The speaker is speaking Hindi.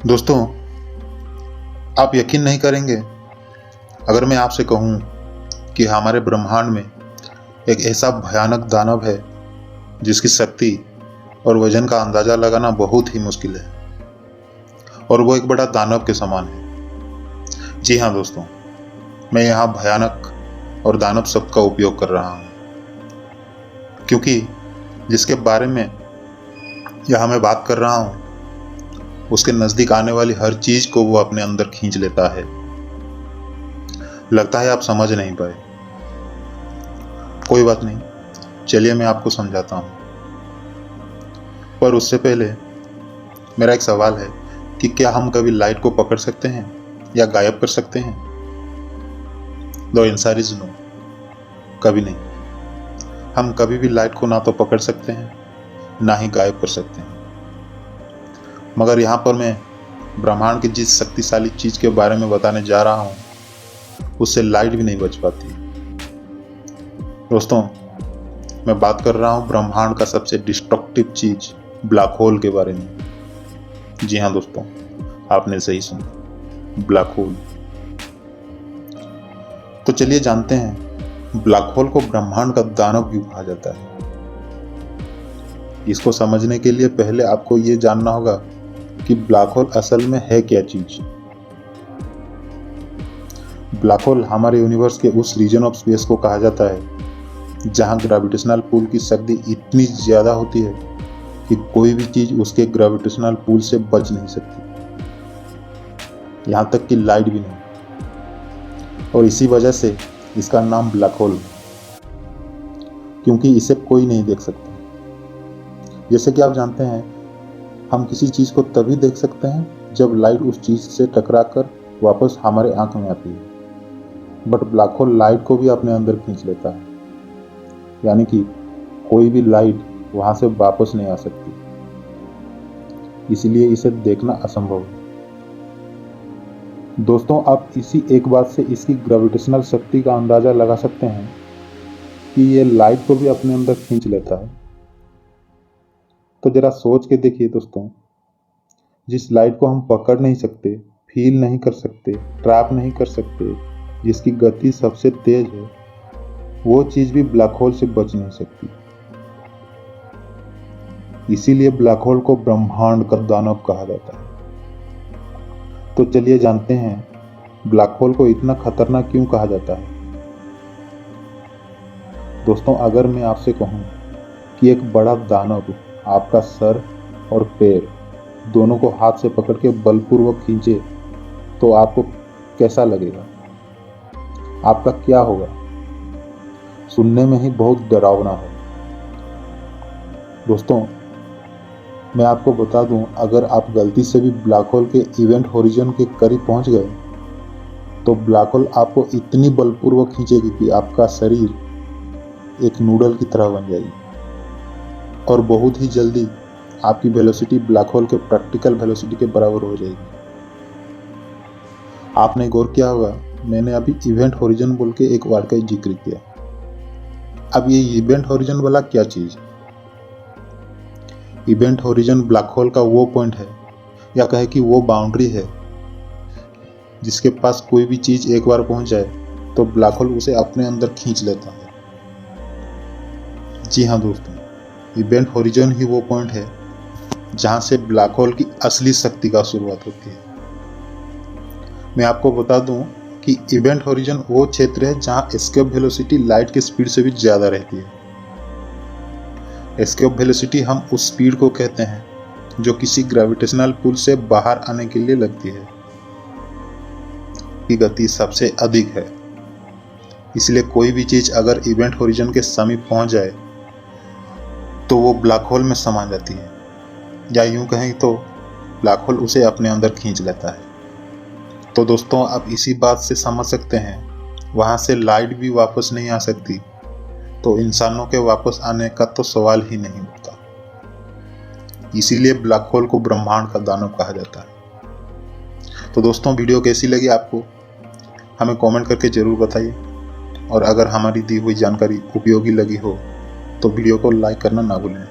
दोस्तों, आप यकीन नहीं करेंगे अगर मैं आपसे कहूं कि हमारे ब्रह्मांड में एक ऐसा भयानक दानव है जिसकी शक्ति और वजन का अंदाजा लगाना बहुत ही मुश्किल है, और वो एक बड़ा दानव के समान है। जी हाँ दोस्तों, मैं यहाँ भयानक और दानव शब्द का उपयोग कर रहा हूँ क्योंकि जिसके बारे में यहाँ मैं बात कर रहा हूँ उसके नजदीक आने वाली हर चीज को वो अपने अंदर खींच लेता है। लगता है आप समझ नहीं पाए। कोई बात नहीं, चलिए मैं आपको समझाता हूँ। पर उससे पहले मेरा एक सवाल है कि क्या हम कभी लाइट को पकड़ सकते हैं या गायब कर सकते हैं? द आंसर इज नो, कभी नहीं। हम कभी भी लाइट को ना तो पकड़ सकते हैं ना ही गायब कर सकते हैं। मगर यहाँ पर मैं ब्रह्मांड की जिस शक्तिशाली चीज के बारे में बताने जा रहा हूँ उससे लाइट भी नहीं बच पाती। दोस्तों, मैं बात कर रहा हूँ ब्रह्मांड का सबसे डिस्ट्रक्टिव चीज ब्लैक होल के बारे में। जी हाँ दोस्तों, आपने सही सुना, ब्लैक होल। तो चलिए जानते हैं ब्लैक होल को ब्रह्मांड का दानव क्यों कहा जाता है। इसको समझने के लिए पहले आपको ये जानना होगा कि ब्लैक होल असल में है क्या चीज। ब्लैक होल हमारे यूनिवर्स के उस रीजन ऑफ स्पेस को कहा जाता है जहां ग्रेविटेशनल पुल की शक्ति इतनी ज्यादा होती है कि कोई भी चीज उसके ग्रेविटेशनल पुल से बच नहीं सकती, यहां तक कि लाइट भी नहीं। और इसी वजह से इसका नाम ब्लैक होल है, क्योंकि इसे कोई नहीं देख सकता। जैसे कि आप जानते हैं, हम किसी चीज को तभी देख सकते हैं जब लाइट उस चीज से टकराकर वापस हमारे आंख में आती है। बट ब्लैक होल लाइट को भी अपने अंदर खींच लेता है, यानी कि कोई भी लाइट वहां से वापस नहीं आ सकती, इसलिए इसे देखना असंभव है। दोस्तों, आप इसी एक बात से इसकी ग्रेविटेशनल शक्ति का अंदाजा लगा सकते हैं कि ये लाइट को भी अपने अंदर खींच लेता है। तो जरा सोच के देखिए दोस्तों, जिस लाइट को हम पकड़ नहीं सकते, फील नहीं कर सकते, ट्रैप नहीं कर सकते, जिसकी गति सबसे तेज है, वो चीज भी ब्लैक होल से बच नहीं सकती। इसीलिए ब्लैक होल को ब्रह्मांड का दानव कहा जाता है। तो चलिए जानते हैं ब्लैक होल को इतना खतरनाक क्यों कहा जाता है। दोस्तों, अगर मैं आपसे कहूं कि एक बड़ा दानव आपका सर और पैर दोनों को हाथ से पकड़ के बलपूर्वक खींचे, तो आपको कैसा लगेगा? आपका क्या होगा? सुनने में ही बहुत डरावना है। दोस्तों, मैं आपको बता दूं, अगर आप गलती से भी ब्लैक होल के इवेंट होरिजन के करीब पहुंच गए तो ब्लैक होल आपको इतनी बलपूर्वक खींचेगी कि आपका शरीर एक नूडल की तरह बन जाएगी, और बहुत ही जल्दी आपकी वेलोसिटी ब्लैक होल के प्रैक्टिकल वेलोसिटी के बराबर हो जाएगी। आपने गौर किया होगा, मैंने अभी इवेंट होरिजन बोल के एक वर्ड का जिक्र किया। अब ये इवेंट होरिजन वाला क्या चीज? इवेंट होरिजन ब्लैक होल का वो पॉइंट है, या कहे कि वो बाउंड्री है, जिसके पास कोई भी चीज एक बार पहुंच जाए तो ब्लैक होल उसे अपने अंदर खींच लेता है। जी हाँ दोस्तों, इवेंट होरिजन ही वो पॉइंट है जहां से ब्लैक होल की असली शक्ति का शुरुआत होती है। मैं आपको बता दूं कि इवेंट होरिजन वो क्षेत्र है जहां एस्केप वेलोसिटी लाइट की स्पीड से भी ज्यादा रहती है। एस्केप वेलोसिटी हम उस स्पीड को कहते हैं जो किसी ग्रेविटेशनल पुल से बाहर आने के लिए लगती है, की गति सबसे अधिक है। इसलिए कोई भी चीज अगर इवेंट होरिजन के समीप पहुंच जाए तो वो ब्लैक होल में समा जाती है, या यूं कहें तो ब्लैक होल उसे अपने अंदर खींच लेता है। तो दोस्तों, आप इसी बात से समझ सकते हैं वहां से लाइट भी वापस नहीं आ सकती, तो इंसानों के वापस आने का तो सवाल ही नहीं उठता। इसीलिए ब्लैक होल को ब्रह्मांड का दानव कहा जाता है। तो दोस्तों, वीडियो कैसी लगी आपको हमें कमेंट करके जरूर बताइए, और अगर हमारी दी हुई जानकारी उपयोगी लगी हो तो वीडियो को लाइक करना ना भूलें।